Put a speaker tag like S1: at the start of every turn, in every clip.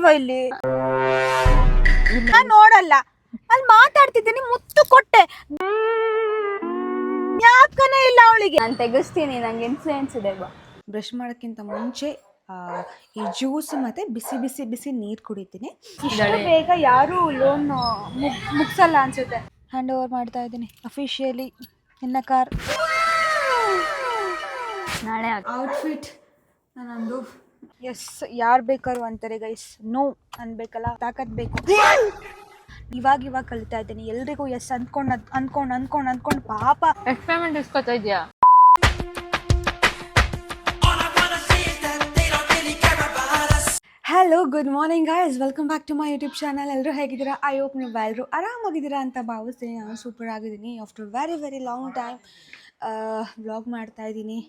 S1: ಇಲ್ವಾ ಇಲ್ಲಿ? ನಾನ್ ನೋಡಲ್ಲ, ಅಲ್ಲಿ ಮಾತಾಡ್ತಿದ್ದೀನಿ, ಮುತ್ತು ಕೊಟ್ಟೆ, ಯಾಕನೇ ಇಲ್ಲ ಅವಳಿಗೆ.
S2: ನಾನು ತೆಗಿಸ್ತೀನಿ, ನಂಗೆ ಇನ್ಫ್ಲೂಯೆನ್ಸ್ ಇದೆ.
S1: ಬ್ರಷ್ ಮಾಡೋಕ್ಕಿಂತ ಮುಂಚೆ ಈ ಜ್ಯೂಸ್ ಮತ್ತೆ ಬಿಸಿ ಬಿಸಿ ಬಿಸಿ ನೀರು ಕುಡಿತೀನಿ. ಇಷ್ಟು ಬೇಗ ಯಾರು ಲೋನ್ ಮುಗಿಸಲ್ಲ ಅನ್ಸುತ್ತೆ. ಹ್ಯಾಂಡ್ ಓವರ್ ಮಾಡ್ತಾ ಇದ್ದೀನಿ ಅಫಿಷಿಯಲಿ ಇನ್ನ ಕಾರ್.
S2: ನಾಳೆ
S1: ಔಟ್ಫಿಟ್ ನನ್ನೊಂದು. ಎಸ್, ಯಾರು ಬೇಕಾದ್ರು ಅಂತಾರೆ ಗೈಸ್, ನೋ ಅನ್ಬೇಕಲ್ಲ, ತಾಕತ್ ಬೇಕು. ಇವಾಗ ಕಲಿತಾ ಇದ್ದೀನಿ. ಎಲ್ರಿಗೂ ಎಸ್ ಅಂದ್ಕೊಂಡು ಪಾಪ
S2: ಎಕ್ಸ್ಪೆರಿಮೆಂಟ್ ಇಸ್ಕೊತಾ ಇದೆಯಾ?
S1: Hello, good morning guys, welcome back to my YouTube channel. ಎಲ್ಲರೂ ಹೇಗಿದ್ದೀರಾ? ಐ ಹೋಪ್ ನೀವು ಎಲ್ಲರೂ ಆರಾಮಾಗಿದ್ದೀರಾ ಅಂತ ಭಾವಿಸ್ತೀನಿ. ನಾನು ಸೂಪರ್ ಆಗಿದ್ದೀನಿ. After very long time vlog ಮಾಡ್ತಾ ಇದ್ದೀನಿ.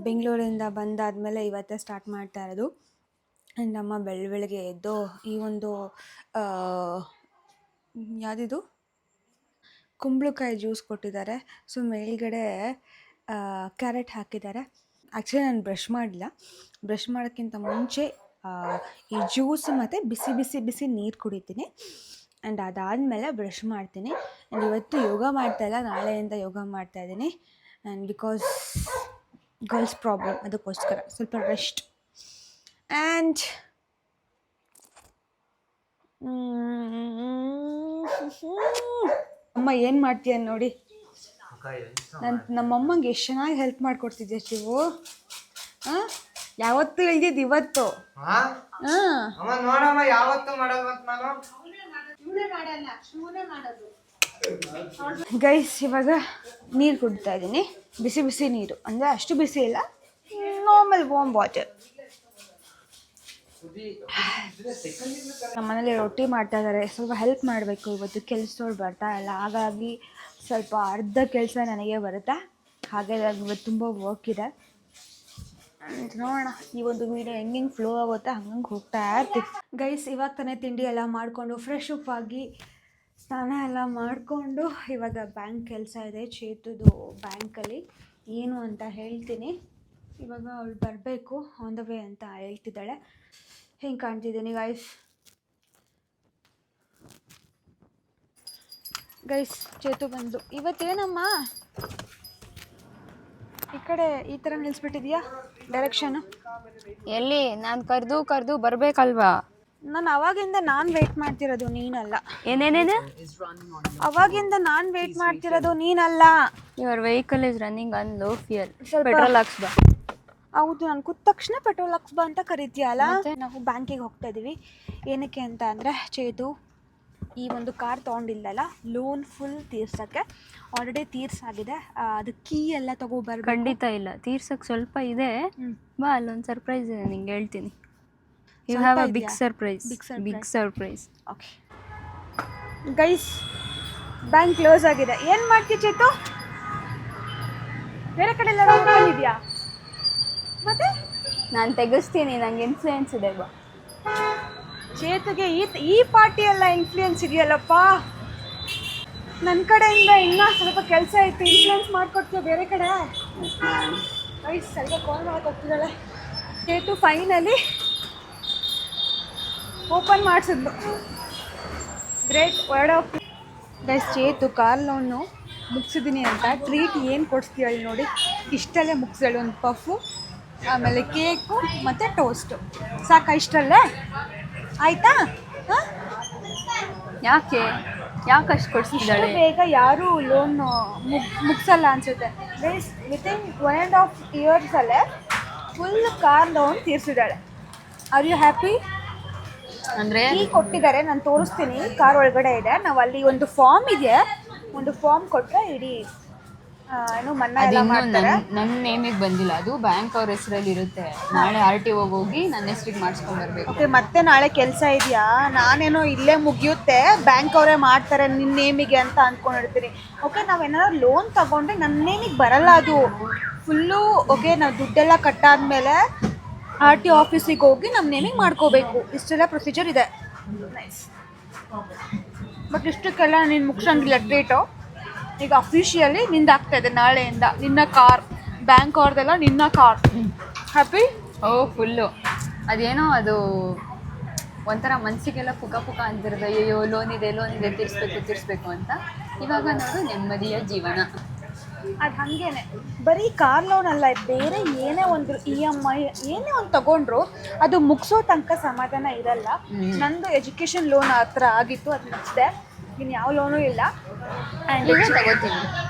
S1: ಬೆಂಗಳೂರಿಂದ ಬಂದಾದಮೇಲೆ ಇವತ್ತೇ ಸ್ಟಾರ್ಟ್ ಮಾಡ್ತಾ ಇರೋದು. ಆ್ಯಂಡ್ ಅಮ್ಮ ಬೆಳಗ್ಗೆ ಎದ್ದು ಈ ಒಂದು ಯಾವುದಿದು ಕುಂಬಳಕಾಯಿ ಜ್ಯೂಸ್ ಕೊಟ್ಟಿದ್ದಾರೆ. ಸೊ ಮೇಲ್ಗಡೆ ಕ್ಯಾರೆಟ್ ಹಾಕಿದ್ದಾರೆ. ಆ್ಯಕ್ಚುಲಿ ನಾನು ಬ್ರಷ್ ಮಾಡಿಲ್ಲ. ಬ್ರಷ್ ಮಾಡೋಕ್ಕಿಂತ ಮುಂಚೆ ಈ ಜ್ಯೂಸ್ ಮತ್ತು ಬಿಸಿ ಬಿಸಿ ಬಿಸಿ ನೀರು ಕುಡಿತೀನಿ. ಆ್ಯಂಡ್ ಅದಾದಮೇಲೆ ಬ್ರಷ್ ಮಾಡ್ತೀನಿ. ಆ್ಯಂಡ್ ಇವತ್ತು ಯೋಗ ಮಾಡ್ತಾಯಿಲ್ಲ, ನಾಳೆಯಿಂದ ಯೋಗ ಮಾಡ್ತಾಯಿದ್ದೀನಿ. ಆ್ಯಂಡ್ ಬಿಕಾಸ್ ಗರ್ಲ್ಸ್ ಪ್ರಾಬ್ಲಮ್, ಅದಕ್ಕೋಸ್ಕರ ಸ್ವಲ್ಪ ರೆಸ್ಟ್. ಆ್ಯಂಡ್ ಅಮ್ಮ ಏನು ಮಾಡ್ತೀಯ ನೋಡಿ. ನಮ್ಮಮ್ಮಂಗೆ ಎಷ್ಟು ಚೆನ್ನಾಗಿ ಹೆಲ್ಪ್ ಮಾಡಿಕೊಡ್ತಿದ್ದೆ ಶಿವು. ಯಾವತ್ತು ಇಲ್ದಿದ್ದು ಇವತ್ತು. ಗೈಸ್, ಇವಾಗ ನೀರು ಕುಡಿತಾ ಇದ್ದೀನಿ. ಬಿಸಿ ಬಿಸಿ ನೀರು, ಅಂದರೆ ಅಷ್ಟು ಬಿಸಿ ಇಲ್ಲ, ನಾರ್ಮಲ್ ವಾರ್ಮ್ ವಾಟರ್. ನಮ್ಮ ಮನೇಲಿ ರೊಟ್ಟಿ ಮಾಡ್ತಾ ಇದ್ದಾರೆ. ಸ್ವಲ್ಪ ಹೆಲ್ಪ್ ಮಾಡಬೇಕು. ಇವತ್ತು ಕೆಲಸದವ್ರು ಬರ್ತಾ ಇಲ್ಲ, ಹಾಗಾಗಿ ಸ್ವಲ್ಪ ಅರ್ಧ ಕೆಲಸ ನನಗೆ ಬರುತ್ತೆ. ಹಾಗೆ ಇವತ್ತು ತುಂಬ ವರ್ಕ್ ಇದೆ. ನೋಡೋಣ ಈ ಒಂದು ವೀಡಿಯೋ ಹೆಂಗೆ ಫ್ಲೋ ಆಗುತ್ತೆ ಹಂಗೆ ಹೋಗ್ತಾ ಇರ್ತೀವಿ. ಗೈಸ್, ಇವಾಗ ತಾನೇ ತಿಂಡಿ ಎಲ್ಲ ಮಾಡಿಕೊಂಡು ಫ್ರೆಶ್ ಅಪ್ ಆಗಿ ಸ್ನಾನ ಎಲ್ಲ ಮಾಡಿಕೊಂಡು ಇವಾಗ ಬ್ಯಾಂಕ್ ಕೆಲಸ ಇದೆ, ಚೇತುದು ಬ್ಯಾಂಕಲ್ಲಿ. ಏನು ಅಂತ ಹೇಳ್ತೀನಿ. ಇವಾಗ ಅವಳು ಬರಬೇಕು, ಆನ್ ದ ವೇ ಅಂತ ಹೇಳ್ತಿದ್ದಾಳೆ. ಹಿಂಗೆ ಕಾಣ್ತಿದ್ದೀನಿ ಗೈಸ್. ಚೇತು ಬಂದು ಇವತ್ತೇನಮ್ಮ ಈ ಕಡೆ ಈ ಥರ ನಿಲ್ಲಿಸ್ಬಿಟ್ಟಿದ್ಯಾ ಡೈರೆಕ್ಷನು?
S2: ಎಲ್ಲಿ? ನಾನು ಕರೆದು ಬರಬೇಕಲ್ವಾ?
S1: ನಾನು ಅವಾಗಿಂದ ವೆಯ್ಟ್ ಮಾಡ್ತಿರೋದು, ನೀನಲ್ಲ.
S2: ಏನೇನೇನು?
S1: ಅವಾಗಿಂದ ವೆಯ್ಟ್ ಮಾಡ್ತಿರೋದು, ನೀನಲ್ಲ.
S2: Your vehicle is running on low fuel. Petrol ಹಾಕ್ಸ್ ಬಾ.
S1: ಹೌದು, ನಾನು ಕೂತ ತಕ್ಷಣ ಪೆಟ್ರೋಲ್ ಹಾಕ್ಸ್ ಬಾ ಅಂತ ಕರಿತೀಯಲ್ಲ. ನಾವು ಬ್ಯಾಂಕಿಗೆ ಹೋಗ್ತಾ ಇದ್ದೀವಿ. ಏನಕ್ಕೆ ಅಂತ ಅಂದರೆ, ಚೇತು ಈ ಒಂದು ಕಾರ್ ತೊಗೊಂಡಿಲ್ಲಲ್ಲ, ಲೋನ್ ಫುಲ್ ತೀರ್ಸೋಕ್ಕೆ. ಆಲ್ರೆಡಿ ತೀರ್ಸಾಗಿದೆ. ಅದು ಕೀ ಎಲ್ಲ ತಗೋಬರ್ಬೇಕು.
S2: ಖಂಡಿತ ಇಲ್ಲ, ತೀರ್ಸಕ್ಕೆ ಸ್ವಲ್ಪ ಇದೆ. ಬಾ, ಅಲ್ಲೊಂದು ಸರ್ಪ್ರೈಸ್ ಇದೆ, ನಿಂಗೆ ಹೇಳ್ತೀನಿ. You have a big surprise.
S1: Okay guys, bank close ಆಗಿದೆ. ಏನು ಮಾಡ್ತೀಯ ಚೇತು? ಬೇರೆ ಕಡೆ ಎಲ್ಲ ಹೋಗ್ತಿದ್ಯಾ? ಮತ್ತೆ
S2: ನಾನು ತೆಗಿಸ್ತೀನಿ, ನಂಗೆ ಇನ್ಫ್ಲೂಯೆನ್ಸ್ ಇದೆ. ಬಾ,
S1: ಚೇತುಗೆ ಈ ಪಾರ್ಟಿ ಎಲ್ಲ ಇನ್ಫ್ಲೂಯೆನ್ಸ್ ಇದೆಯಲ್ಲಪ್ಪ. ನನ್ನ ಕಡೆಯಿಂದ ಇನ್ನೂ ಸ್ವಲ್ಪ ಕೆಲಸ ಇತ್ತು, ಇನ್ಫ್ಲೂಯೆನ್ಸ್ ಮಾಡಿಕೊಡ್ತೀವಿ ಬೇರೆ ಕಡೆ. ಗೈಸ್, ಸ್ವಲ್ಪ ಕಾಲ್ ಮಾಡಕ್ಕೆ ಹೋಗ್ತಿದ್ದಾಳೆ. ಚೇತು ಫೈನಲಿ ಓಪನ್ ಮಾಡಿಸಿದ್ಲು. Great word of guys. Chetu car loan ಮುಗಿಸಿದ್ದೀನಿ ಅಂತ ಟ್ರೀಟ್ ಏನು ಕೊಡಿಸ್ತೀವಳು ನೋಡಿ. ಇಷ್ಟಲ್ಲೇ ಮುಗಿಸ್ದಳು. ಒಂದು ಪಫು, ಆಮೇಲೆ ಕೇಕು ಮತ್ತು ಟೋಸ್ಟು. ಸಾಕಾ ಇಷ್ಟಲ್ಲೇ? ಆಯಿತಾ?
S2: ಯಾಕೆ ಅಷ್ಟು ಕೊಡಿಸಿದ್ದಾಳೆ?
S1: ಬೇಗ ಯಾರೂ ಲೋನ್ ಮುಗಿಸಲ್ಲ ಅನಿಸುತ್ತೆ. ಗೈಸ್, ವಿತಿನ್ 1.5 ಇಯರ್ಸಲ್ಲೇ ಫುಲ್ ಕಾರ್ ಲೋನ್ ತೀರಿಸಿದ್ದಾಳೆ. Are you happy?
S2: ಅಂದರೆ
S1: ಕೀ ಕೊಟ್ಟಿದ್ದಾರೆ, ನಾನು ತೋರಿಸ್ತೀನಿ. ಕಾರ್ ಒಳಗಡೆ ಇದೆ. ನಾವು ಅಲ್ಲಿ ಒಂದು ಫಾರ್ಮ್ ಇದೆ, ಒಂದು ಫಾರ್ಮ್ ಕೊಟ್ಟರೆ ಇಡೀ ಏನು ಮನ್ನಾ ಎಲ್ಲ ಮಾಡ್ತಾರೆ.
S2: ನನ್ನ ನೇಮಿಗೆ ಬಂದಿಲ್ಲ, ಅದು ಬ್ಯಾಂಕ್ ಅವ್ರ ಹೆಸರಲ್ಲಿ ಇರುತ್ತೆ. ನಾಳೆ RTO ಹೋಗಿ ನನ್ನ ಹೆಸರಿಗೆ ಮಾಡಿಸ್ಕೊಂಡು ಬರಬೇಕು.
S1: ಓಕೆ, ಮತ್ತೆ ನಾಳೆ ಕೆಲಸ ಇದೆಯಾ? ನಾನೇನೋ ಇಲ್ಲೇ ಮುಗಿಯುತ್ತೆ, ಬ್ಯಾಂಕ್ ಅವರೇ ಮಾಡ್ತಾರೆ ನಿನ್ನ ನೇಮಿಗೆ ಅಂತ ಅಂದ್ಕೊಂಡಿರ್ತೀನಿ. ಓಕೆ, ನಾವೇನಾದ್ರು ಲೋನ್ ತಗೊಂಡ್ರೆ ನನ್ನ ನೇಮಿಗೆ ಬರಲ್ಲ ಅದು ಫುಲ್ಲು. ಓಕೆ, ನಾವು ದುಡ್ಡೆಲ್ಲ ಕಟ್ಟಾದ್ಮೇಲೆ RTO ಆಫೀಸಿಗೆ ಹೋಗಿ ನಮ್ಮ ನೇಮಿಗೆ ಮಾಡ್ಕೋಬೇಕು. ಇಷ್ಟೆಲ್ಲ ಪ್ರೊಸೀಜರ್ ಇದೆ. ನೈಸ್. ಬಟ್ ಇಷ್ಟಕ್ಕೆಲ್ಲ ನೀನು ಮುಗಿಸಂಗಿಲ್ಲ ಟ್ರೀಟು. ಈಗ ಅಫಿಷಿಯಲಿ ನಿಂದಾಗ್ತಾ ಇದೆ ನಾಳೆಯಿಂದ. ನಿನ್ನ ಕಾರ್, ಬ್ಯಾಂಕ್ ಅವ್ರದ್ದೆಲ್ಲ ನಿನ್ನ ಕಾರ್. ಹ್ಯಾಪಿ?
S2: ಓ, ಫುಲ್ಲು. ಅದೇನೋ ಅದು ಒಂಥರ ಮನಸ್ಸಿಗೆಲ್ಲ ಪುಕ ಪುಕ ಅಂತಿರೋದು, ಅಯ್ಯೋ ಲೋನ್ ಇದೆ ತೀರಿಸ್ಬೇಕು ಅಂತ. ಇವಾಗ ನೋಡು ನೆಮ್ಮದಿಯ ಜೀವನ.
S1: ಅದು ಹಾಗೇನೆ, ಬರೀ ಕಾರ್ ಲೋನ್ ಅಲ್ಲ, ಬೇರೆ ಏನೇ ಒಂದು EMI ಏನೇ ಒಂದು ತಗೊಂಡ್ರು ಅದು ಮುಗಿಸೋ ತನಕ ಸಮಾಧಾನ ಇರಲ್ಲ. ನಂದು ಎಜುಕೇಷನ್ ಲೋನ್ ಆ ಥರ ಆಗಿತ್ತು, ಅದು ಮುಗಿಸಿದೆ. ಇನ್ನು ಯಾವ ಲೋನು ಇಲ್ಲ. ಆ್ಯಂಡ್
S2: ತಗೋತೀನಿ.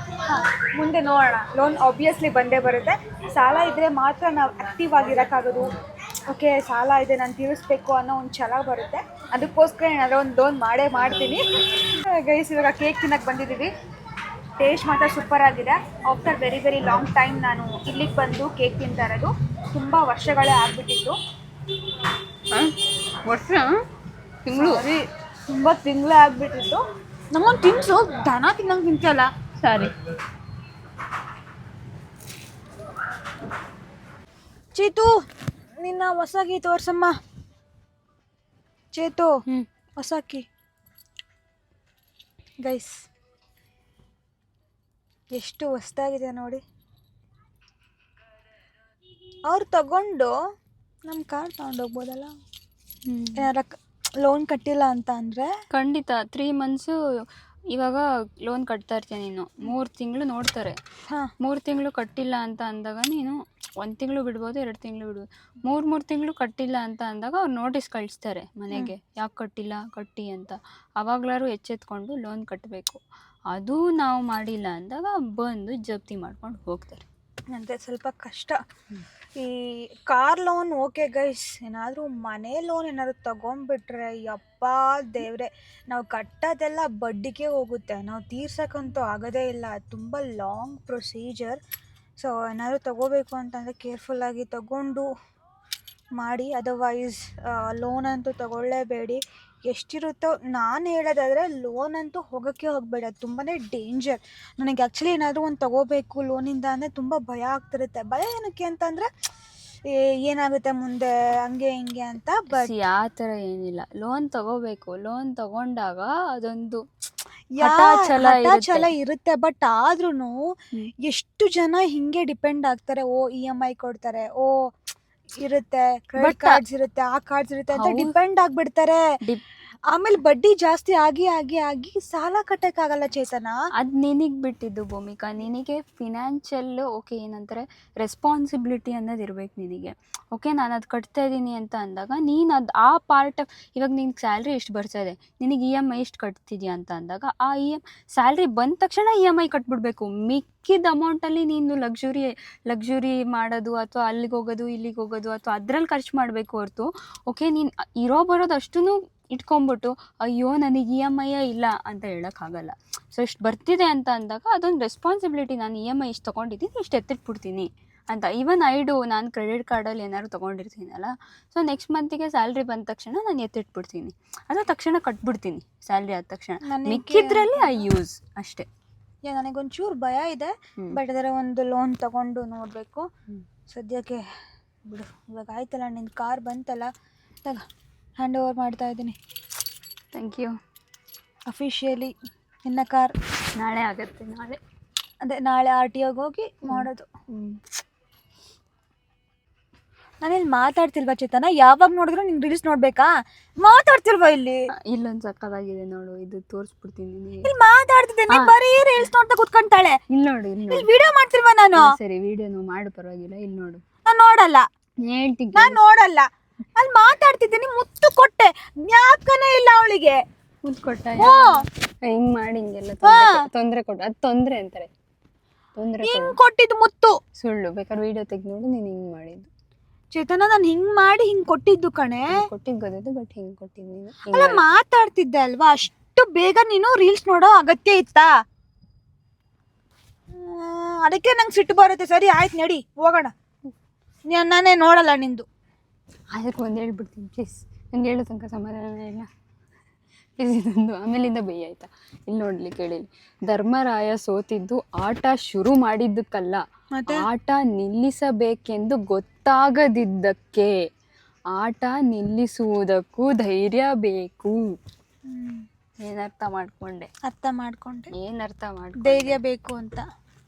S1: ಹಾಂ, ಮುಂದೆ ನೋಡೋಣ. ಲೋನ್ ಆಬ್ವಿಯಸ್ಲಿ ಬಂದೇ ಬರುತ್ತೆ. ಸಾಲ ಇದ್ದರೆ ಮಾತ್ರ ನಾವು ಆ್ಯಕ್ಟಿವ್ ಆಗಿರೋಕ್ಕಾಗೋದು. ಓಕೆ, ಸಾಲ ಇದೆ ನಾನು ತೀರಿಸ್ಬೇಕು ಅನ್ನೋ ಒಂದು ಛಲ ಬರುತ್ತೆ. ಅದಕ್ಕೋಸ್ಕರ ಏನಾದರೂ ಒಂದು ಲೋನ್ ಮಾಡ್ತೀನಿ. ಗೈಸ್, ಇವಾಗ ಕೇಕ್ ತಿನ್ನಕ್ಕೆ ಬಂದಿದ್ದೀವಿ. ಟೇಸ್ಟ್ ಮಾತ್ರ ಸೂಪರ್ ಆಗಿದೆ. After very very long time ನಾನು ಇಲ್ಲಿಗೆ ಬಂದು ಕೇಕ್ ತಿಂತಾ ಇರೋದು. ತುಂಬ ವರ್ಷಗಳೇ ಆಗಿಬಿಟ್ಟಿತ್ತು.
S2: ವರ್ಷ ತಿಂಗಳು
S1: ಸರಿ, ತುಂಬ ತಿಂಗಳೇ ಆಗಿಬಿಟ್ಟಿತ್ತು. ನಮ್ಮೊಂದು ತಿನ್ಸು, ದನ ತಿನ್ನಂಗೆ ತಿಂತಲ್ಲ.
S2: ಸರಿ.
S1: ಚೇತು, ನಿನ್ನ ಹೊಸಕಿ ತೋರ್ಸಮ್ಮ. ಚೇತು, ಹೊಸಕಿ. ಗೈಸ್, ಎಷ್ಟು ಹೊಸ್ದಾಗಿದೆ ನೋಡಿ. ಅವ್ರು ತಗೊಂಡು ನಮ್ಮ ಕಾರ್ ತಗೊಂಡೋಗ್ಬೋದಲ್ಲ. ಏನಾರ ಲೋನ್ ಕಟ್ಟಿಲ್ಲ ಅಂತ ಅಂದರೆ
S2: ಖಂಡಿತ 3 months ಇವಾಗ ಲೋನ್ ಕಟ್ತಾ ಇರ್ತೀಯ ನೀನು. 3 ತಿಂಗಳು ನೋಡ್ತಾರೆ. 3 ತಿಂಗಳು ಕಟ್ಟಿಲ್ಲ ಅಂತ ಅಂದಾಗ ನೀನು 1 ತಿಂಗಳು ಬಿಡ್ಬೋದು, 2 ತಿಂಗಳು ಬಿಡ್ಬೋದು. 3 ತಿಂಗಳು ಕಟ್ಟಿಲ್ಲ ಅಂತ ಅಂದಾಗ ಅವ್ರು ನೋಟಿಸ್ ಕಳಿಸ್ತಾರೆ ಮನೆಗೆ, ಯಾಕೆ ಕಟ್ಟಿಲ್ಲ ಕಟ್ಟಿ ಅಂತ. ಅವಾಗ್ಲಾರು ಎಚ್ಚೆತ್ಕೊಂಡು ಲೋನ್ ಕಟ್ಟಬೇಕು. ಅದು ನಾವು ಮಾಡಿಲ್ಲ ಅಂದಾಗ ಬಂದು ಜಪ್ತಿ ಮಾಡ್ಕೊಂಡು ಹೋಗ್ತಾರೆ.
S1: ಅಂದರೆ ಸ್ವಲ್ಪ ಕಷ್ಟ. ಈ ಕಾರ್ ಲೋನ್ ಓಕೆ ಗೈಸ್, ಏನಾದರೂ ಮನೆ ಲೋನ್ ಏನಾದರೂ ತೊಗೊಂಡ್ಬಿಟ್ರೆ ಯಪ್ಪ ದೇವ್ರೆ, ನಾವು ಕಟ್ಟೋದೆಲ್ಲ ಬಡ್ಡಿಗೆ ಹೋಗುತ್ತೆ. ನಾವು ತೀರ್ಸೋಕ್ಕಂತೂ ಆಗೋದೇ ಇಲ್ಲ. ತುಂಬ ಲಾಂಗ್ ಪ್ರೊಸೀಜರ್. ಸೊ ಏನಾದರೂ ತೊಗೋಬೇಕು ಅಂತಂದರೆ ಕೇರ್ಫುಲ್ಲಾಗಿ ತೊಗೊಂಡು ಮಾಡಿ. ಅದರ್ವೈಸ್ ಲೋನ್ ಅಂತೂ ತೊಗೊಳ್ಳೇಬೇಡಿ. ಎಷ್ಟಿರುತ್ತೋ, ನಾನು ಹೇಳೋದಾದರೆ ಲೋನ್ ಅಂತೂ ಹೋಗಬೇಡಿ. ಅದು ತುಂಬಾ ಡೇಂಜರ್. ನನಗೆ ಆ್ಯಕ್ಚುಲಿ ಏನಾದರೂ ಒಂದು ತೊಗೋಬೇಕು ಲೋನಿಂದ ಅಂದರೆ ತುಂಬ ಭಯ ಆಗ್ತಿರುತ್ತೆ. ಭಯ ಏನಕ್ಕೆ ಅಂತಂದರೆ ಏನಾಗುತ್ತೆ ಮುಂದೆ ಹಂಗೆ ಹಿಂಗೆ ಅಂತ. ಬಟ್
S2: ಆ ಥರ ಏನಿಲ್ಲ, ಲೋನ್ ತಗೋಬೇಕು. ಲೋನ್ ತಗೊಂಡಾಗ ಅದೊಂದು
S1: ಛಲ ಇರುತ್ತೆ. ಬಟ್ ಆದ್ರೂ ಎಷ್ಟು ಜನ ಹಿಂಗೆ ಡಿಪೆಂಡ್ ಆಗ್ತಾರೆ. EMI ಕೊಡ್ತಾರೆ, ಇರುತ್ತೆ, ಕ್ರೆಡಿಟ್ ಕಾರ್ಡ್ಸ್ ಇರುತ್ತೆ, ಆ ಕಾರ್ಡ್ಸ್ ಇರುತ್ತೆ ಅಂತ ಡಿಪೆಂಡ್ ಆಗ್ಬಿಡ್ತಾರೆ. ಆಮೇಲೆ ಬಡ್ಡಿ ಜಾಸ್ತಿ ಆಗಿ ಆಗಿ ಆಗಿ ಸಾಲ ಕಟ್ಟಕ್ಕಾಗಲ್ಲ ಚೇತನ.
S2: ಅದು ನಿನಗೆ ಬಿಟ್ಟಿದ್ದು ಭೂಮಿಕಾ. ನಿನಗೆ ಫಿನಾನ್ಷಿಯಲ್ ಓಕೆ ಏನಂತಾರೆ ರೆಸ್ಪಾನ್ಸಿಬಿಲಿಟಿ ಅನ್ನೋದು ಇರ್ಬೇಕು ನಿನಗೆ. ಓಕೆ, ನಾನು ಅದು ಕಟ್ತಾ ಇದ್ದೀನಿ ಅಂತ ಅಂದಾಗ ನೀನು ಅದು ಆ ಪಾರ್ಟ್ ಇವಾಗ ನಿನ್ಗೆ ಸ್ಯಾಲ್ರಿ ಎಷ್ಟು ಬರ್ತಾ ಇದೆ, ನಿನಗೆ EMI ಎಷ್ಟು ಕಟ್ತಿದ್ಯಾ ಅಂತ ಅಂದಾಗ ಆ ಸ್ಯಾಲ್ರಿ ಬಂದ ತಕ್ಷಣ EMI ಕಟ್ಬಿಡ್ಬೇಕು. ಮಿಕ್ಕಿದ ಅಮೌಂಟಲ್ಲಿ ನೀನು ಲಕ್ಸುರಿ ಮಾಡೋದು ಅಥವಾ ಅಲ್ಲಿಗೆ ಹೋಗೋದು ಇಲ್ಲಿಗೆ ಹೋಗೋದು ಅಥವಾ ಅದರಲ್ಲಿ ಖರ್ಚು ಮಾಡಬೇಕು ಹೊರತು, ಓಕೆ ನೀನು ಇರೋ ಬರೋದು ಅಷ್ಟೂ ಇಟ್ಕೊಂಬಿಟ್ಟು ಅಯ್ಯೋ ನನಗೆ EMI ಇಲ್ಲ ಅಂತ ಹೇಳೋಕ್ಕಾಗಲ್ಲ. ಸೊ ಇಷ್ಟು ಬರ್ತಿದೆ ಅಂತ ಅಂದಾಗ ಅದೊಂದು ರೆಸ್ಪಾನ್ಸಿಬಿಲಿಟಿ. ನಾನು EMI ಇಷ್ಟು ತೊಗೊಂಡಿದ್ದೀನಿ, ಇಷ್ಟು ಎತ್ತಿಟ್ಬಿಡ್ತೀನಿ ಅಂತ. ಈವನ್ ನಾನು ಕ್ರೆಡಿಟ್ ಕಾರ್ಡಲ್ಲಿ ಏನಾದ್ರು ತೊಗೊಂಡಿರ್ತೀನಲ್ಲ, ಸೊ ನೆಕ್ಸ್ಟ್ ಮಂತಿಗೆ ಸ್ಯಾಲ್ರಿ ಬಂದ ತಕ್ಷಣ ನಾನು ಎತ್ತಿಟ್ಬಿಡ್ತೀನಿ. ಅದು ತಕ್ಷಣ ಕಟ್ಬಿಡ್ತೀನಿ ಸ್ಯಾಲ್ರಿ ಆದ ತಕ್ಷಣ. ಮಿಕ್ಕಿದ್ರಲ್ಲಿ ಯೂಸ್ ಅಷ್ಟೇ.
S1: ನನಗೊಂಚೂರು ಭಯ ಇದೆ. ಬಟ್ ಅದರ ಒಂದು ಲೋನ್ ತಗೊಂಡು ನೋಡಬೇಕು. ಸದ್ಯಕ್ಕೆ ಬಿಡು, ಇವಾಗ ಆಯ್ತಲ್ಲ, ನಿನ್ನ ಕಾರ್ ಬಂತಲ್ಲ, ಹ್ಯಾಂಡ್ ಓವರ್ ಮಾಡ್ತಾ ಇದ್ದೀನಿ.
S2: Thank you.
S1: ಅಫಿಷಿಯಲಿ ನಿನ್ನ ಕಾರ್
S2: ನಾಳೆ ಆಗುತ್ತೆ.
S1: ನಾಳೆ RTOಗೆ ಹೋಗಿ ಮಾಡೋದು. ನಾನಿಲ್ಲಿ ಮಾತಾಡ್ತಿಲ್ವಾ ಚೇತನ? ಯಾವಾಗ ನೋಡಿದ್ರು ನಿನ್ ರೀಲ್ಸ್ ನೋಡ್ಬೇಕಾ? ಮಾತಾಡ್ತಿಲ್ವಾ ಇಲ್ಲಿ?
S2: ಇಲ್ಲೊಂದು ಸಕ್ಕದಾಗಿದೆ ನೋಡು, ಇದು ತೋರಿಸ್ಬಿಡ್ತೀನಿ.
S1: ಇಲ್ಲಿ ಮಾತಾಡ್ತಿದ್ದೀನಿ, ಬರೀ ರೀಲ್ಸ್ ನೋಡ್ತಾ ಕುತ್ಕೊಂತಾಳೆ.
S2: ಇಲ್ಲಿ ನೋಡು, ಇಲ್ಲಿ
S1: ವಿಡಿಯೋ ಮಾಡ್ತಿಲ್ವಾ ನಾನು?
S2: ಸರಿ, ವಿಡಿಯೋನು ಮಾಡು, ಪರವಾಗಿಲ್ಲ. ಇಲ್ಲಿ ನೋಡು.
S1: ನಾನು ನೋಡಲ್ಲ,
S2: ಹೇಳ್ತೀನಿ,
S1: ನಾನು ನೋಡಲ್ಲ. ಅಲ್ಲಿ ಮಾತಾಡ್ತಿದ್ದೀನಿ, ಮುತ್ತು ಕೊಟ್ಟೆ, ಜ್ಞಾಪಕನೇ ಇಲ್ಲ ಅವಳಿಗೆ.
S2: ಮುತ್ತು ಕೊಟ್ಟ? ಹಿಂಗ್ ಮಾಡಿ ಹಿಂಗೆಲ್ಲ ತೊಂದರೆ ಕೊಟ್ಟು, ಅದು ತೊಂದರೆ ಅಂತಾರೆ.
S1: ಹಿಂಗ್ ಕೊಟ್ಟಿದ್ದು ಮುತ್ತು
S2: ಸುಳ್ಳು. ಬೇಕಾದ್ರೆ ವಿಡಿಯೋ ತೆಗೆದು ನೋಡು, ನೀನು ಹಿಂಗ್ ಮಾಡಿದ್ದು.
S1: ಚೇತನ, ನಾನು ಹಿಂಗ್ ಮಾಡಿ ಹಿಂಗ್ ಕೊಟ್ಟಿದ್ದು ಕಣೆ.
S2: ಕೊಟ್ಟಿದ್ದು ಗೊತ್ತಿದ್ದು, ಬಟ್ ಹಿಂಗ್ ಕೊಟ್ಟಿದ್ದು ನೀನು.
S1: ಅಲ್ಲ, ಮಾತಾಡ್ತಿದ್ದೆ ಅಲ್ವಾ, ಅಷ್ಟು ಬೇಗ ನೀನು ರೀಲ್ಸ್ ನೋಡೋ ಅಗತ್ಯ ಇತ್ತಾ? ಅದಕ್ಕೆ ನಂಗೆ ಸಿಟ್ಟು ಬರುತ್ತೆ. ಸರಿ ಆಯ್ತು, ನಡಿ ಹೋಗೋಣ. ನಾನೇ ನೋಡಲ್ಲ ನಿಂದು.
S2: ಅದಕ್ಕೆ ಒಂದು ಹೇಳ್ಬಿಡ್ತೀನಿ ಪ್ಲೀಸ್, ನಂಗೆ ಹೇಳೋ ತನಕ ಸಮಾಧಾನ ಇಲ್ಲ ಪ್ಲೀಸ್. ಇದೊಂದು ಆಮೇಲಿಂದ ಬೇಯ ಆಯ್ತಾ? ಇಲ್ಲಿ ನೋಡ್ಲಿ, ಕೇಳಿಲಿ. ಧರ್ಮರಾಯ ಸೋತಿದ್ದು ಆಟ ಶುರು ಮಾಡಿದ್ದಕ್ಕಲ್ಲ, ಆಟ ನಿಲ್ಲಿಸಬೇಕೆಂದು ಗೊತ್ತಾಗದಿದ್ದಕ್ಕೆ. ಆಟ ನಿಲ್ಲಿಸುವುದಕ್ಕೂ ಧೈರ್ಯ ಬೇಕು. ಏನರ್ಥ ಮಾಡ್ಕೊಂಡೆ?
S1: ಅರ್ಥ ಮಾಡ್ಕೊಂಡೆ.
S2: ಏನು ಅರ್ಥ ಮಾಡ್ಕೊಂಡೆ?
S1: ಧೈರ್ಯ ಬೇಕು ಅಂತ.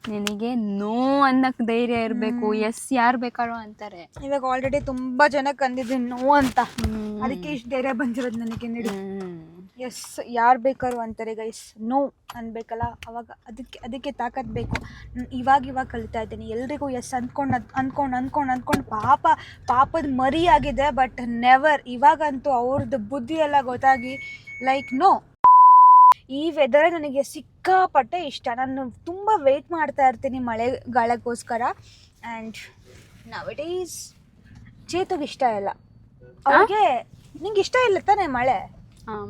S2: ನಿನಗೆ ನೋ ಅನ್ನಕ್ ಧೈರ್ಯ ಇರಬೇಕು. ಎಸ್ ಯಾರು ಬೇಕಾರೋ ಅಂತಾರೆ.
S1: ಇವಾಗ ಆಲ್ರೆಡಿ ತುಂಬ ಜನಕ್ಕೆ ಅಂದಿದ್ದೀನಿ ನೋ ಅಂತ, ಅದಕ್ಕೆ ಇಷ್ಟು ಧೈರ್ಯ ಬಂದಿರೋದು ನನಗೆ. ನಡಿ, ಎಸ್ ಯಾರು ಬೇಕಾದ್ರು ಅಂತಾರೆ ಗೈಸ್, ನೋ ಅನ್ಬೇಕಲ್ಲ ಅವಾಗ. ಅದಕ್ಕೆ ತಾಕತ್ ಬೇಕು. ಇವಾಗ ಕಲಿತಾ ಇದ್ದೀನಿ ಎಲ್ರಿಗೂ ಎಸ್ ಅಂದ್ಕೊಂಡು ಪಾಪದ ಮರಿ ಆಗಿದೆ. ಬಟ್ ನೆವರ್, ಇವಾಗಂತೂ ಅವ್ರದ್ದು ಬುದ್ಧಿ ಎಲ್ಲ ಗೊತ್ತಾಗಿ ಲೈಕ್ ನೋ. ಈ ವೆದರ್ ನನಗೆ ಸಿಕ್ಕಾಪಟ್ಟೆ ಇಷ್ಟ. ನಾನು ತುಂಬ ವೆಯ್ಟ್ ಮಾಡ್ತಾ ಇರ್ತೀನಿ ಮಳೆಗಾಲಕ್ಕೋಸ್ಕರ. ಆ್ಯಂಡ್ ನೌ ಇಟ್ ಈಸ್ ಚೇತುಗೆ ಇಷ್ಟ ಇಲ್ಲ. ಅವ್ರಿಗೆ ನಿಂಗೆ ಇಷ್ಟ ಇಲ್ಲ ತಾನೇ ಮಳೆ?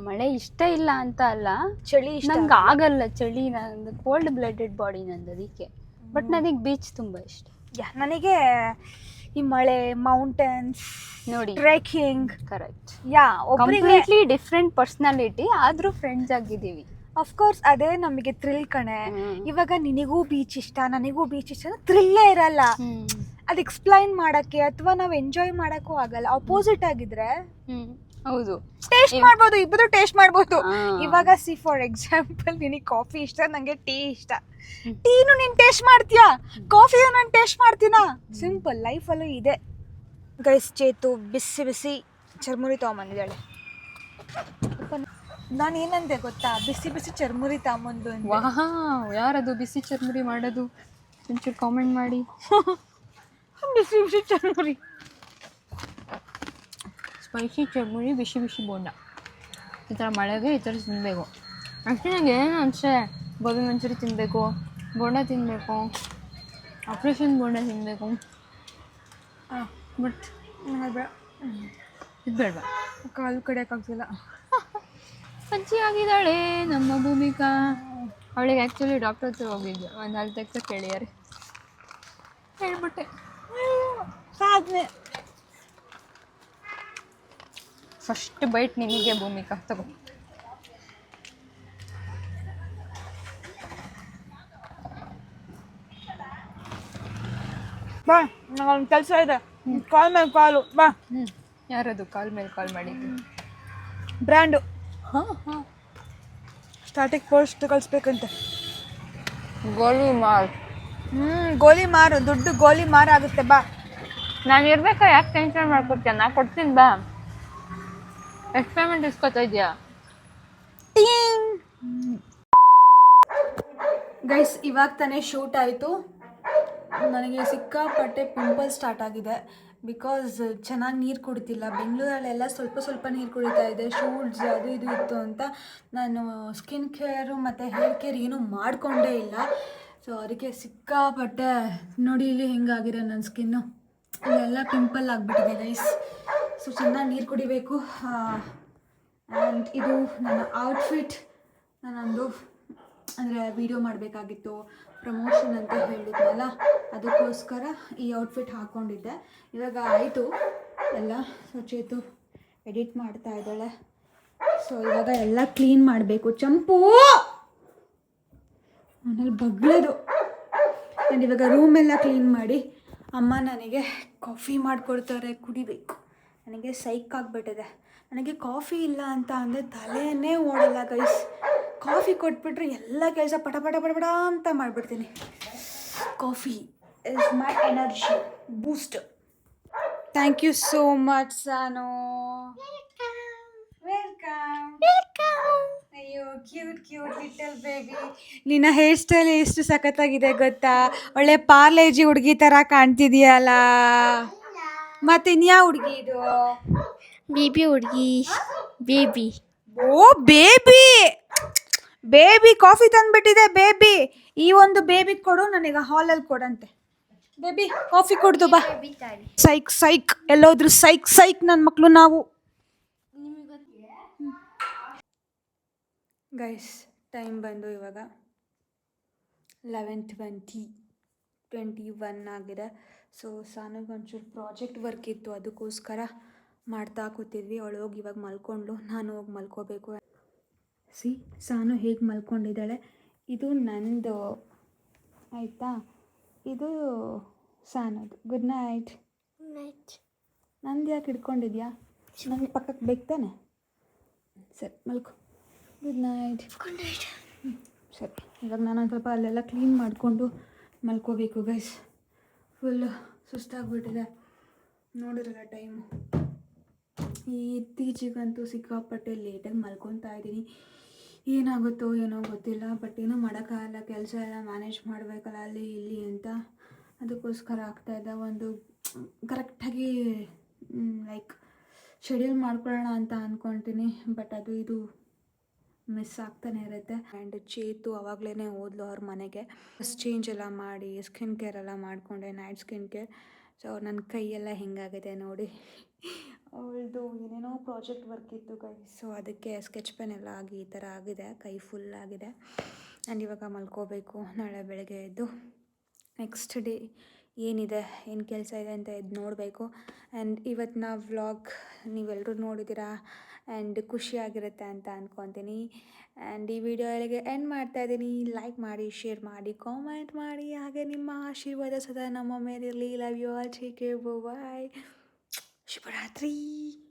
S2: ಮಳೆ ಇಷ್ಟ ಇಲ್ಲ ಅಂತ ಅಲ್ಲ,
S1: ಚಳಿ ಇಷ್ಟ
S2: ನಂಗೆ ಆಗಲ್ಲ ಚಳಿ. ನಂದು ಕೋಲ್ಡ್ ಬ್ಲಡೆಡ್ ಬಾಡಿ ನಂದು, ಅದಕ್ಕೆ. ಬಟ್ ನನಗೆ ಬೀಚ್ ತುಂಬ ಇಷ್ಟ.
S1: ನನಗೆ ಈ ಮಳೆ, ಮೌಂಟೇನ್ಸ್
S2: ನೋಡಿ,
S1: trekking.
S2: Correct.
S1: Completely
S2: different personality, ಆದ್ರೂ ಫ್ರೆಂಡ್ಸ್ ಆಗಿದ್ದೀವಿ.
S1: ಅಫ್ಕೋರ್ಸ್ ಅದೇ ನಮಗೆ ಥ್ರಿಲ್ ಕಣೆ. ಇವಾಗ ನಿನಗೂ ಬೀಚ್ ಇಷ್ಟ, ನನಗೂ ಬೀಚ್ ಇಷ್ಟ, ಥ್ರಿಲ್ಲೇ ಇರಲ್ಲ. ಅದು ಎಕ್ಸ್ಪ್ಲೈನ್ ಮಾಡೋಕ್ಕೆ ಅಥವಾ ನಾವು ಎಂಜಾಯ್ ಮಾಡೋಕ್ಕೂ ಆಗಲ್ಲ. ಅಪೋಸಿಟ್ ಆಗಿದ್ರೆ
S2: ಹೌದು,
S1: ಟೇಸ್ಟ್ ಮಾಡ್ಬೋದು, ಇಬ್ಬರು ಟೇಸ್ಟ್ ಮಾಡ್ಬೋದು. ಇವಾಗ ಸಿ ಫಾರ್ ಎಕ್ಸಾಂಪಲ್, ನಿನಗೆ ಕಾಫಿ ಇಷ್ಟ, ನನಗೆ ಟೀ ಇಷ್ಟ. ಟೀನು ನೀನು ಟೇಸ್ಟ್ ಮಾಡ್ತೀಯಾ, ಕಾಫಿಯು ನಾನು ಟೇಸ್ಟ್ ಮಾಡ್ತೀನಾ? ಸಿಂಪಲ್. ಲೈಫಲ್ಲೂ ಇದೆ ಗೈಸ್. ಚೇತು ಬಿಸಿ ಬಿಸಿ ಚರ್ಮುರಿ ತೊಗೊಂಬಂದಿದ್ದಾಳೆ. ನಾನು ಏನಂದೆ ಗೊತ್ತಾ, ಬಿಸಿ ಬಿಸಿ ಚರ್ಮುರಿ ತೊಗೊಂಬಂದು.
S2: ವಾಹ್, ಯಾರದು ಬಿಸಿ ಚರ್ಮುರಿ ಮಾಡೋದು? ಒಂಚೂರು ಕಾಮೆಂಟ್ ಮಾಡಿ.
S1: ಬಿಸಿ ಬಿಸಿ ಚರ್ಮುರಿ,
S2: ಸ್ಪೈಸಿ ಚರ್ಮುರಿ, ಬಿಸಿ ಬಿಸಿ ಬೋಂಡ. ಈ ಥರ ಮಳೆಗೆ ಈ ಥರ ತಿನ್ನಬೇಕು. ಆ್ಯಕ್ಚುಲಿ ನನಗೆ ಏನು ಅನಿಸೆ, ಗೋಬಿ ಮಂಚೂರಿ ತಿನ್ನಬೇಕು, ಬೋಂಡ ತಿನ್ನಬೇಕು, ಆಪ್ರೇಷನ್ ಬೋಂಡ ತಿನ್ನಬೇಕು. ಬಟ್ ಇದು ಬೇಡವಾ?
S1: ಕಾಲು ಕಡಿಯೋಕ್ಕಾಗ್ತಿಲ್ಲ.
S2: ಅಜ್ಜಿ ಆಗಿದ್ದಾಳೆ ನಮ್ಮ ಭೂಮಿಕಾ. ಅವಳಿಗೆ ಆ್ಯಕ್ಚುಲಿ ಡಾಕ್ಟರ್ ಹತ್ರ ಹೋಗಿದ್ದೆ, ಒಂದು ಹಲ್ ತೆಗ್ಸ ಕೇಳಿಯಾರೆ, ಹೇಳ್ಬಿಟ್ಟೆ.
S1: ಸಾಧನೆ.
S2: ಫಸ್ಟ್ ಬೈಟ್ ನಿನಗೆ ಭೂಮಿಕಾ, ತಗೋ.
S1: ಬಾ, ನಂಗೊಂದು ಕೆಲಸ ಇದೆ. ಕಾಲ್ ಮೇಲೆ ಕಾಲು ಬಾ.
S2: ಯಾರದು ಕಾಲ್ ಮೇಲೆ ಕಾಲ್ ಮಾಡಿದ್ದು?
S1: ಬ್ರ್ಯಾಂಡು.
S2: ಹಾಂ,
S1: ಸ್ಟಾರ್ಟಿಂಗ್ ಪೋಸ್ಟ್ ಕಳಿಸ್ಬೇಕಂತೆ.
S2: ಗೋಲಿ ಮಾರ್.
S1: ಗೋಲಿ ಮಾರು, ದುಡ್ಡು ಗೋಲಿ ಮಾರು ಆಗುತ್ತೆ. ಬಾ,
S2: ನಾನು ಇರ್ಬೇಕಾ? ಯಾಕೆ ಟೆನ್ಷನ್ ಮಾಡ್ಕೊಡ್ತೀಯ? ನಾ ಕೊಡ್ತೀನಿ ಬಾ. ಎಕ್ಸ್ಪೆರಿಮೆಂಟ್ ಇಸ್ಕೊತಾ ಇದೆಯಾ?
S1: ಗೈಸ್, ಇವಾಗ ತಾನೇ ಶೂಟ್ ಆಯಿತು. ನನಗೆ ಸಿಕ್ಕಾಪಟ್ಟೆ ಪಿಂಪಲ್ಸ್ ಸ್ಟಾರ್ಟ್ ಆಗಿದೆ. ಬಿಕಾಸ್ ಚೆನ್ನಾಗಿ ನೀರು ಕುಡಿತಿಲ್ಲ. ಬೆಂಗಳೂರಲ್ಲೆಲ್ಲ ಸ್ವಲ್ಪ ನೀರು ಕುಡಿತಾ ಇದೆ. ಶೂಟ್ಸ್ ಅದು ಇದು ಇತ್ತು ಅಂತ ನಾನು ಸ್ಕಿನ್ ಕೇರು ಮತ್ತು ಹೇರ್ ಕೇರ್ ಏನೂ ಮಾಡಿಕೊಂಡೇ ಇಲ್ಲ. ಸೊ ಅದಕ್ಕೆ ಸಿಕ್ಕಾಪಟ್ಟೆ ನೋಡಿ ಇಲ್ಲಿ ಹೆಂಗಾಗಿದೆ ನನ್ನ ಸ್ಕಿನ್ನು. ಇಲ್ಲೆಲ್ಲ ಪಿಂಪಲ್ ಆಗಿಬಿಟ್ಟಿದೆ ಗೈಸ್. ಸೊ ಚೆನ್ನಾಗಿ ನೀರು ಕುಡಿಬೇಕು. ಆ್ಯಂಡ್ ಇದು ನನ್ನ ಔಟ್ಫಿಟ್. ನಾನೊಂದು ಅಂದರೆ ವಿಡಿಯೋ ಮಾಡಬೇಕಾಗಿತ್ತು, ಪ್ರಮೋಷನ್ ಅಂತ ಹೇಳಿದ್ನಲ್ಲ, ಅದಕ್ಕೋಸ್ಕರ ಈ ಔಟ್ಫಿಟ್ ಹಾಕ್ಕೊಂಡಿದ್ದೆ. ಇವಾಗ ಆಯಿತು ಎಲ್ಲ. ಸೊ ಚೇತು ಎಡಿಟ್ ಮಾಡ್ತಾ ಇದ್ದಾಳೆ. ಸೊ ಇವಾಗ ಎಲ್ಲ ಕ್ಲೀನ್ ಮಾಡಬೇಕು. ಚಂಪು ಮನೇಲಿ ಬಗ್ಲದು. ನಾನು ಇವಾಗ ರೂಮೆಲ್ಲ ಕ್ಲೀನ್ ಮಾಡಿ ಅಮ್ಮ ನನಗೆ ಕಾಫಿ ಮಾಡಿಕೊಡ್ತಾರೆ, ಕುಡಿಬೇಕು. ನನಗೆ ಸೈಕ್ ಆಗಿಬಿಟ್ಟಿದೆ. ನನಗೆ ಕಾಫಿ ಇಲ್ಲ ಅಂತ ಅಂದರೆ ತಲೆಯೇ ಓಡಲ್ಲ ಗೈಸ್. ಕಾಫಿ ಕೊಟ್ಬಿಟ್ರೆ ಎಲ್ಲ ಕೆಲಸ ಪಟ ಅಂತ ಮಾಡಿಬಿಡ್ತೀನಿ. Coffee is my energy boost. Thank you so much Sanu. Welcome. ಅಯ್ಯೋ ಕ್ಯೂಟ್ ಲಿಟಲ್ ಬೇಬಿ. ನಿನ್ನ ಹೇರ್ ಸ್ಟೈಲ್ ಎಷ್ಟು ಸಖತ್ತಾಗಿದೆ ಗೊತ್ತಾ? ಒಳ್ಳೆ ಪಾರ್ಲೇಜಿ ಹುಡುಗಿ ಥರ ಕಾಣ್ತಿದೀಯಲ್ಲ. ಮತ್ತೆ ಇನ್ಯಾ ಹುಡುಗಿ ಇದು?
S2: ಬೇಬಿ ಹುಡುಗಿ. ಬೇಬಿ.
S1: ಓ ಬೇಬಿ ಕಾಫಿ ತಂದ್ಬಿಟ್ಟಿದೆ. ಬೇಬಿ, ಈ ಒಂದು ಬೇಬಿ ಕೊಡು, ನನಗೆ ಹಾಲಲ್ಲಿ ಕೊಡಂತೆ. ಬೇಬಿ ಕಾಫಿ ಕೊಡ್ದು ಬಾ. ಸೈಕ್ ಎಲ್ಲೋದ್ರು ಸೈಕ್ ನನ್ನ ಮಕ್ಕಳು ನಾವು. ಗೈಸ್, ಟೈಮ್ ಬಂದು ಇವಾಗ 11:21 ಆಗಿದೆ. ಸೊ ಸಾನಿಗೆ ಒಂಚೂರು ಪ್ರಾಜೆಕ್ಟ್ ವರ್ಕ್ ಇತ್ತು, ಅದಕ್ಕೋಸ್ಕರ ಮಾಡ್ತಾ ಕೂತಿದ್ವಿ. ಅವಳು ಹೋಗಿ ಇವಾಗ ಮಲ್ಕೊಂಡು, ನಾನು ಹೋಗಿ ಮಲ್ಕೋಬೇಕು. ಸಾನು ಹೇಗೆ ಮಲ್ಕೊಂಡಿದ್ದಾಳೆ. ಇದು ನಂದು ಆಯಿತಾ, ಇದು ಸಾನದು. Good night. ನಂದು ಯಾಕೆ ಹಿಡ್ಕೊಂಡಿದ್ಯಾ? ನನಗೆ ಪಕ್ಕಕ್ಕೆ ಬೇಕು ತಾನೆ? ಸರಿ ಮಲ್ಕೊ. Good night. ಸರಿ, ಇವಾಗ ನಾನು ಒಂದು ಸ್ವಲ್ಪ ಅಲ್ಲೆಲ್ಲ ಕ್ಲೀನ್ ಮಾಡಿಕೊಂಡು ಮಲ್ಕೋಬೇಕು ಗೈಸ್. ಫುಲ್ಲು ಸುಸ್ತಾಗ್ಬಿಟ್ಟಿದೆ ನೋಡಿರಲ್ಲ ಟೈಮು. ಇತ್ತೀಚೆಗಂತೂ ಸಿಕ್ಕಾಪಟ್ಟೆ ಲೇಟಾಗಿ ಮಲ್ಕೊತಾ ಇದ್ದೀನಿ. ಏನಾಗುತ್ತೋ ಏನೋ ಗೊತ್ತಿಲ್ಲ, ಬಟ್ ಏನೂ ಮಾಡೋಕ್ಕಾಗಲ್ಲ, ಕೆಲಸ ಎಲ್ಲ ಮ್ಯಾನೇಜ್ ಮಾಡಬೇಕಲ್ಲ ಅಲ್ಲಿ ಇಲ್ಲಿ ಅಂತ. ಅದಕ್ಕೋಸ್ಕರ ಆಗ್ತಾಯಿದ್ದ ಒಂದು ಕರೆಕ್ಟಾಗಿ ಲೈಕ್ ಶೆಡ್ಯೂಲ್ ಮಾಡ್ಕೊಳ್ಳೋಣ ಅಂತ ಅಂದ್ಕೊಳ್ತೀನಿ, ಬಟ್ ಅದು ಇದು ಮಿಸ್ ಆಗ್ತಾನೆ ಇರುತ್ತೆ. ಆ್ಯಂಡ್ ಚೇತು ಅವಾಗಲೇ ಹೋದ್ಲು ಅವ್ರ ಮನೆಗೆ. ಚೇಂಜ್ ಎಲ್ಲ ಮಾಡಿ ಸ್ಕಿನ್ ಕೇರ್ ಎಲ್ಲ ಮಾಡಿಕೊಂಡೆ, ನೈಟ್ ಸ್ಕಿನ್ ಕೇರ್. ಸೊ ನನ್ನ ಕೈಯೆಲ್ಲ ಹಿಂಗಾಗಿದೆ ನೋಡಿ. ಅವಳದು ಏನೇನೋ ಪ್ರಾಜೆಕ್ಟ್ ವರ್ಕ್ ಇತ್ತು ಕೈ, ಸೊ ಅದಕ್ಕೆ ಸ್ಕೆಚ್ ಪೆನ್ ಎಲ್ಲ ಆಗಿ ಈ ಥರ ಆಗಿದೆ, ಕೈ ಫುಲ್ ಆಗಿದೆ. ಆ್ಯಂಡ್ ಇವಾಗ ಮಲ್ಕೋಬೇಕು. ನಾಳೆ ಬೆಳಗ್ಗೆ ಎದ್ದು ನೆಕ್ಸ್ಟ್ ಡೇ ಏನಿದೆ, ಏನು ಕೆಲಸ ಇದೆ ಅಂತ ಎದ್ದು ನೋಡಬೇಕು. ಆ್ಯಂಡ್ ಇವತ್ತಿನ ವ್ಲಾಗ್ ನೀವೆಲ್ಲರೂ ನೋಡಿದ್ದೀರಾ ಆ್ಯಂಡ್ ಖುಷಿಯಾಗಿರುತ್ತೆ ಅಂತ ಅಂದ್ಕೊತೀನಿ. ಆ್ಯಂಡ್ ಈ ವಿಡಿಯೋ ಇಲ್ಲಿಗೆ ಎಂಡ್ ಮಾಡ್ತಾಯಿದ್ದೀನಿ. ಲೈಕ್ ಮಾಡಿ, ಶೇರ್ ಮಾಡಿ, ಕಾಮೆಂಟ್ ಮಾಡಿ, ಹಾಗೆ ನಿಮ್ಮ ಆಶೀರ್ವಾದ ಸದಾ ನಮ್ಮ ಮೇಲಿರಲಿ. Love you all, take care, bye. ಶುಭರಾತ್ರಿ.